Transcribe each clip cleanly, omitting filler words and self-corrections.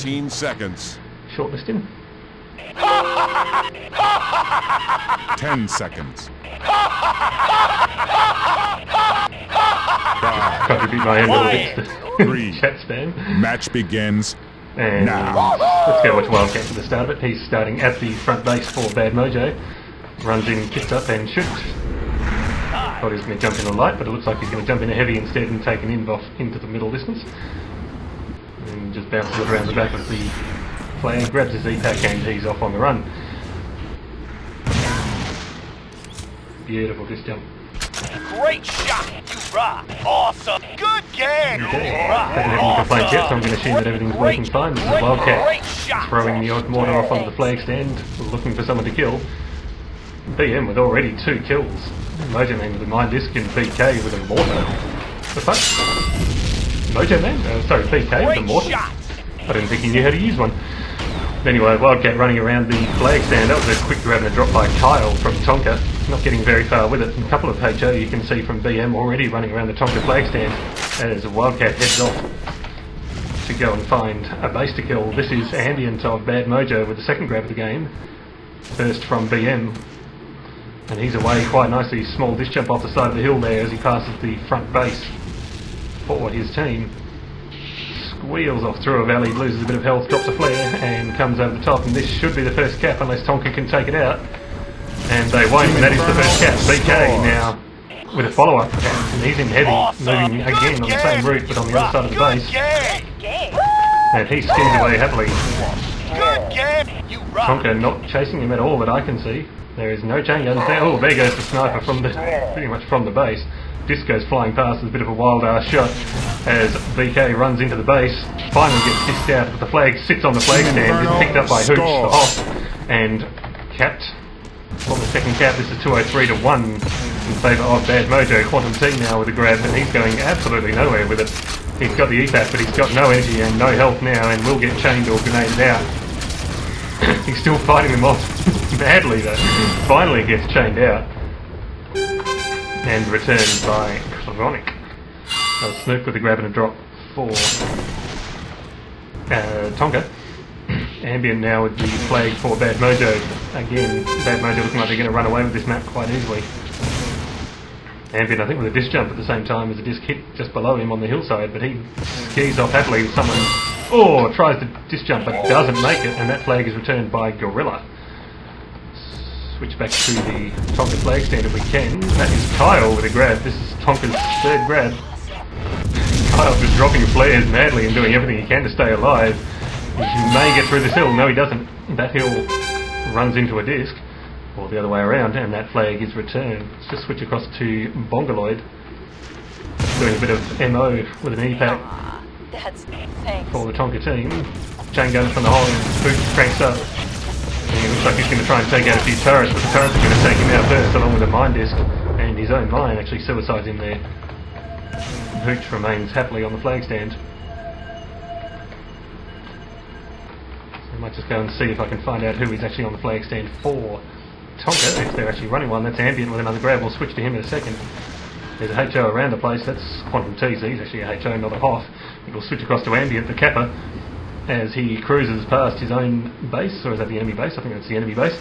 15 seconds. Shortlist him. 10 seconds. Tried to beat my hand a little bit. 3. Chat spam. Match begins And now. let's go watch Wildcat for the start of it. He's starting at the front base for Bad Mojo. Runs in, kicks up and shoots. Thought he was going to jump in a light, but it looks like he's going to jump in a heavy instead and take an inbox into the middle distance. And just bounces it around the back of the flag, grabs his E-Pack and he's off on the run. Beautiful disc jump. Great shot! You rock! Awesome! Good game! Okay. You rock! Haven't had any complaints yet, so I'm going to assume that everything's working fine. This is Wildcat Great shot! throwing the odd mortar off onto the flag stand, looking for someone to kill. BM with already 2 kills. Mojo Man with a mine disc and BK with a mortar. The fuck? Mojo Man? Sorry, BK with a Great mortar? shot! I didn't think he knew how to use one. Anyway, Wildcat running around the flag stand. That was a quick grab and a drop by Kyle from Tonka. Not getting very far with it. A couple of HO you can see from BM already running around the Tonka flag stand as Wildcat heads off to go and find a base to kill. This is Ambient of Bad Mojo with the second grab of the game. First from BM. And he's away quite nicely. Small disc jump off the side of the hill there as he passes the front base for his team. Squeals off through a valley, loses a bit of health, drops a flare and comes over the top, and this should be the first cap unless Tonka can take it out. And they won't, and that is the first cap. BK now with a follow-up cap, and he's in heavy, moving again on the same route but on the other side of the base. And he skis away happily. Good game! You rock! Tonka not chasing him at all that I can see. There is no chain gun there. Oh, there goes the sniper from the pretty much from the base. Disc goes flying past with a bit of a wild ass shot as BK runs into the base. Finally gets disced out, but the flag sits on the flag stand. Is picked up by Hooch, the Hoff, and capped for the second cap. This is 203 to 1 in favour of Bad Mojo. Quantum T now with a grab, and he's going absolutely nowhere with it. He's got the EFAT, but he's got no energy and no health now, and will get chained or grenaded out. He's still fighting them off badly though. Finally gets chained out and returned by Chronic. Snoop with a grab and a drop for Tonka. Ambient now with the flag for Bad Mojo. Again, Bad Mojo looking like they're going to run away with this map quite easily. Ambient, I think, with a disc jump at the same time as a disc hit just below him on the hillside, but he skis off happily with someone. Oh, tries to disc jump but doesn't make it, and that flag is returned by Gorilla. Switch back to the Tonka flag stand if we can. That is Kyle with a grab. This is Tonka's third grab. Kyle just dropping flares madly and doing everything he can to stay alive. He may get through this hill. No, he doesn't. That hill runs into a disc, or the other way around, and that flag is returned. Let's just switch across to Bongoloid. Doing a bit of MO with an E-Pack for the Tonka team. Chain gun from the hole, Boot cranks up. And it looks like he's going to try and take out a few turrets, but the turrets are going to take him out first, along with a mine disc, and his own mine actually suicides him there. Hooch remains happily on the flag stand. So I might just go and see if I can find out who is actually on the flag stand for Tonka, if they're actually running one. That's Ambient with another grab. We'll switch to him in a second. There's a HO around the place. That's Quantum T. He's actually a HO, not a Hoff. We'll switch across to Ambient, the Kappa, as he cruises past his own base, or is that the enemy base? I think that's the enemy base.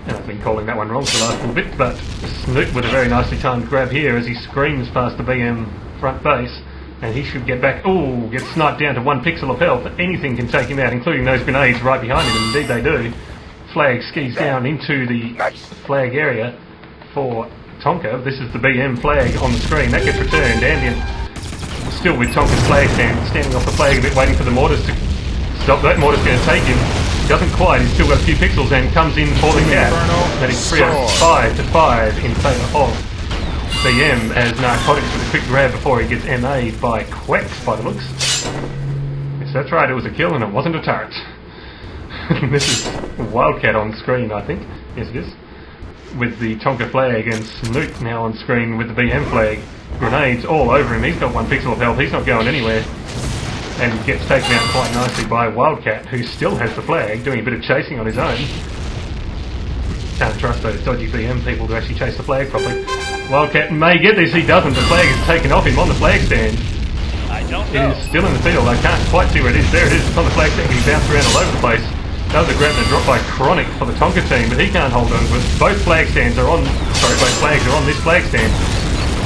And I've been calling that one wrong for the last little bit, but Snoop with a very nicely timed grab here as he screams past the BM front base, and he should get back. Oh, gets sniped down to 1 pixel of health. Anything can take him out, including those grenades right behind him, and indeed they do. Flag skis down into the flag area for Tonka. This is the BM flag on the screen. That gets returned. Ambient still with Tonka's flag standing off the flag a bit, waiting for the mortars to stop. That mortar's going to take him. Doesn't quite. He's still got a few pixels and comes in for the gap. That is 305 to 5 in favour of BM as Narcotics with a quick grab before he gets MA'd by Quex by the looks. Yes, that's right. It was a kill and it wasn't a turret. This is Wildcat on screen, I think. Yes, it is. With the Tonka flag, and Snoop now on screen with the BM flag. Grenades all over him. He's got 1 pixel of health. He's not going anywhere. And gets taken out quite nicely by Wildcat, who still has the flag, doing a bit of chasing on his own. Can't trust those dodgy BM people to actually chase the flag properly. Wildcat may get this. He doesn't. The flag is taken off him on the flag stand. is still in the field. I can't quite see where it is. There it is. It's on the flag stand. He bounced around all over the place. That was a grab and a drop by Chronic for the Tonka team, but he can't hold on to it. Both flag stands are on. Sorry, both flags are on this flag stand.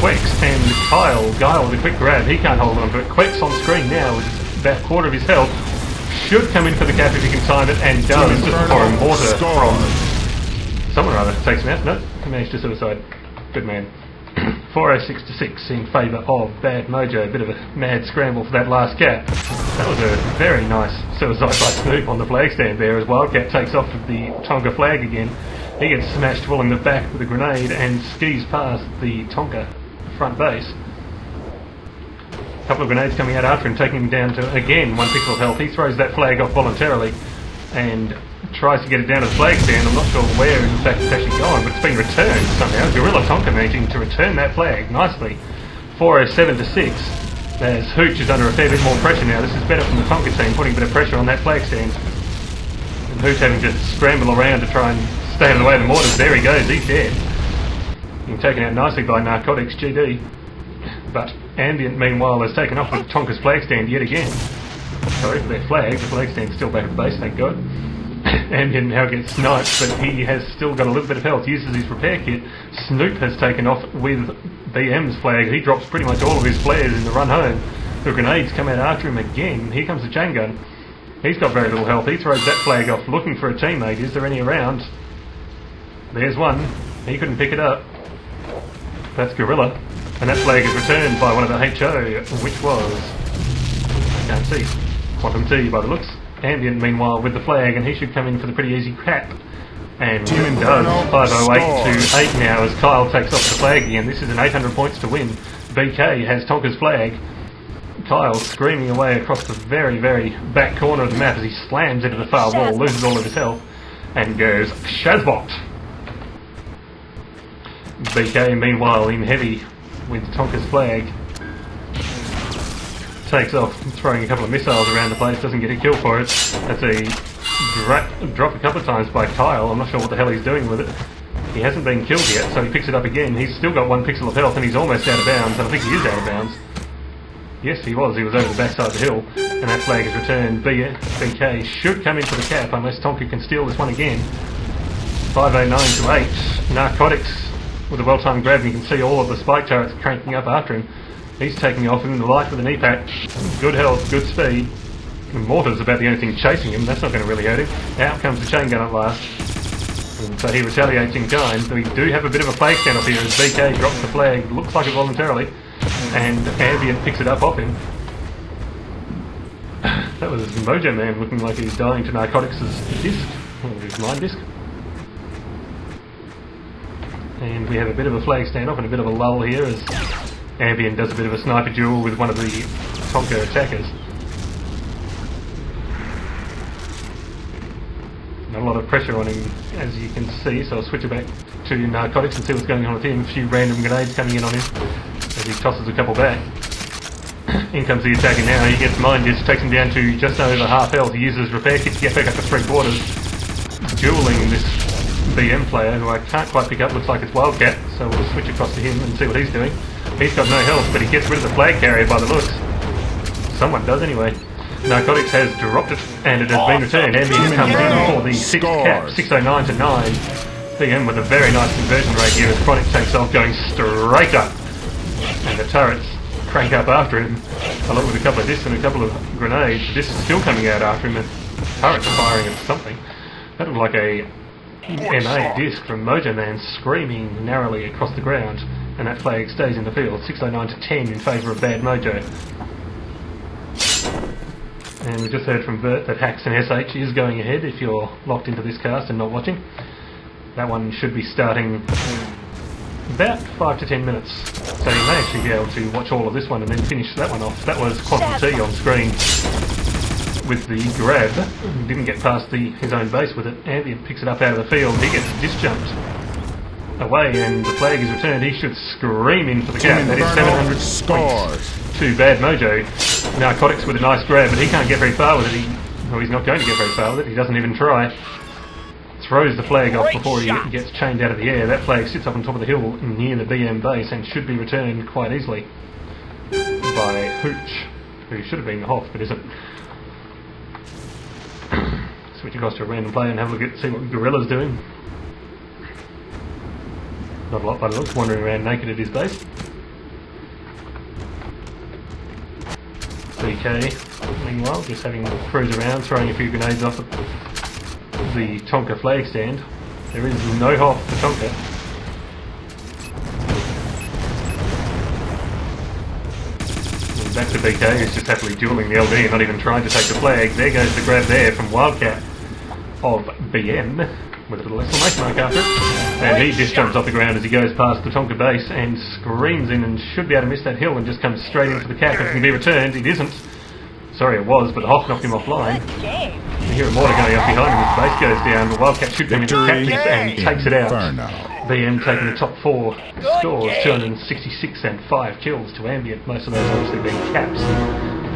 Quex and Guile with a quick grab. He can't hold on to it. Quex on screen now with about a quarter of his health. Should come in for the cap if he can time it, and does just before a mortar from someone rather takes him out. No, he managed to suicide. Good man. 406 to 6 in favour of Bad Mojo. A bit of a mad scramble for that last cap. That was a very nice suicide by Snoop on the flag stand there as Wildcat takes off with the Tonka flag again. He gets smashed full in the back with a grenade and skis past the Tonka front base. A couple of grenades coming out after him, taking him down to, again, 1 pixel of health. He throws that flag off voluntarily and tries to get it down to the flag stand. I'm not sure where in fact it's actually gone, but it's been returned somehow. Gorilla Tonka managing to return that flag nicely. 407 to 6 as Hooch is under a fair bit more pressure now. This is better from the Tonka team, putting a bit of pressure on that flag stand. And Hooch having to scramble around to try and stay out of the way of the mortars. There he goes, he's dead. Being taken out nicely by Narcotics GD. But Ambient meanwhile has taken off with Tonka's flag stand yet again. Sorry for their flag, the flag stand's still back at the base, thank God. Ambient now gets sniped, but he has still got a little bit of health, uses his repair kit. Snoop has taken off with BM's flag. He drops pretty much all of his flares in the run home. The grenades come out after him again. Here comes the chain gun. He's got very little health. He throws that flag off looking for a teammate. Is there any around? There's one. He couldn't pick it up. That's Gorilla. And that flag is returned by one of the HO, which was... I can't see. Quantum T by the looks. Ambient meanwhile with the flag, and he should come in for the pretty easy crap. And Newman does. 508 to 8 now as Kyle takes off the flag again. This is an 800 points to win. BK has Tonka's flag. Kyle screaming away across the very, very back corner of the map as he slams into the far wall, loses all of his health, and goes Shazbot. BK meanwhile in heavy with Tonka's flag. Takes off, throwing a couple of missiles around the place, doesn't get a kill for it. That's a drop a couple of times by Kyle. I'm not sure what the hell he's doing with it. He hasn't been killed yet, so he picks it up again. He's still got 1 pixel of health and he's almost out of bounds, and I think he is out of bounds. Yes, he was over the backside of the hill, and that flag is returned. BK should come in for the cap unless Tonka can steal this one again. 509 to 8. Narcotics with a well-timed grab, and you can see all of the spike turrets cranking up after him. He's taking off in the light with an E-pack. Good health, good speed. The mortar's about the only thing chasing him. That's not going to really hurt him. Out comes the chain gun at last. And so he retaliates in kind. So we do have a bit of a flag stand up here as BK drops the flag. Looks like it voluntarily. And Ambient picks it up off him. That was Mojo Man looking like he's dying to Narcotics' disc. Or his line disc. And we have a bit of a flag stand off and a bit of a lull here as Ambient does a bit of a sniper duel with one of the Tonka attackers. Not a lot of pressure on him, as you can see, so I'll switch it back to Narcotics and see what's going on with him. A few random grenades coming in on him as he tosses a couple back. In comes the attacker now. He gets Mind Disc, takes him down to just over half health. He uses repair kit to get back up to 3/4. Dueling this BM player, who I can't quite pick up, looks like it's Wildcat, so we'll switch across to him and see what he's doing. He's got no health, but he gets rid of the flag carrier by the looks. Someone does anyway. Narcotics has dropped it, and it has been returned. Ambient comes in for the 6th cap, 609 to 9. BM with a very nice conversion rate here as Chronic takes off, going straight up. And the turrets crank up after him, along with a couple of discs and a couple of grenades. The discs are still coming out after him, and the turrets are firing at something. That looked like a MA disc from Mojo Man screaming narrowly across the ground, and that flag stays in the field. 609 to 10 in favour of Bad Mojo. And we just heard from Bert that Hacks and SH is going ahead if you're locked into this cast and not watching. That one should be starting about 5 to 10 minutes. So you may actually be able to watch all of this one and then finish that one off. That was Quantum T on screen with the grab. Didn't get past his own base with it. Ambient picks it up out of the field. He gets disjumped away and the flag is returned. He should scream in for the cap. That is 700 points to Bad Mojo. Narcotics with a nice grab, but he can't get very far with it. He's not going to get very far with it. He doesn't even try. Throws the flag off before he gets chained out of the air. That flag sits up on top of the hill near the BM base and should be returned quite easily by Hooch. who should have been the Hoff but isn't. Switch across to a random player and have a look at see what Gorilla's doing. Not a lot by the looks, wandering around naked at his base. BK, meanwhile, just having a cruise around, throwing a few grenades off at the Tonka flag stand. There is no Hoff for Tonka. And back to BK, who's just happily dueling the LD and not even trying to take the flag. There goes the grab there from Wildcat of BM, with a little exclamation mark after it. And he just jumps off the ground as he goes past the Tonka base and screams in and should be able to miss that hill and just comes straight into the cap and can be returned. It isn't. Sorry, it was, but the Hoff knocked him offline. You hear a mortar going up behind him as the base goes down. The Wildcat shoots him into Victory cactus and takes it out. Inferno. BM taking the top 4 scores, 266 and 5 kills to Ambient, most of those obviously being caps.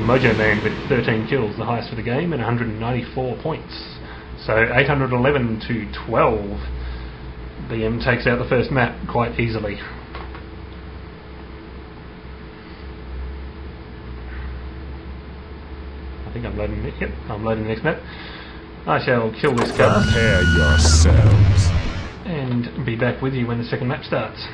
Mojo Man with 13 kills, the highest for the game, and 194 points. So 811 to 12. BM takes out the first map quite easily. I think I'm loading it. Yep, I'm loading the next map. I shall kill this cast Prepare yourselves. and be back with you when the second map starts.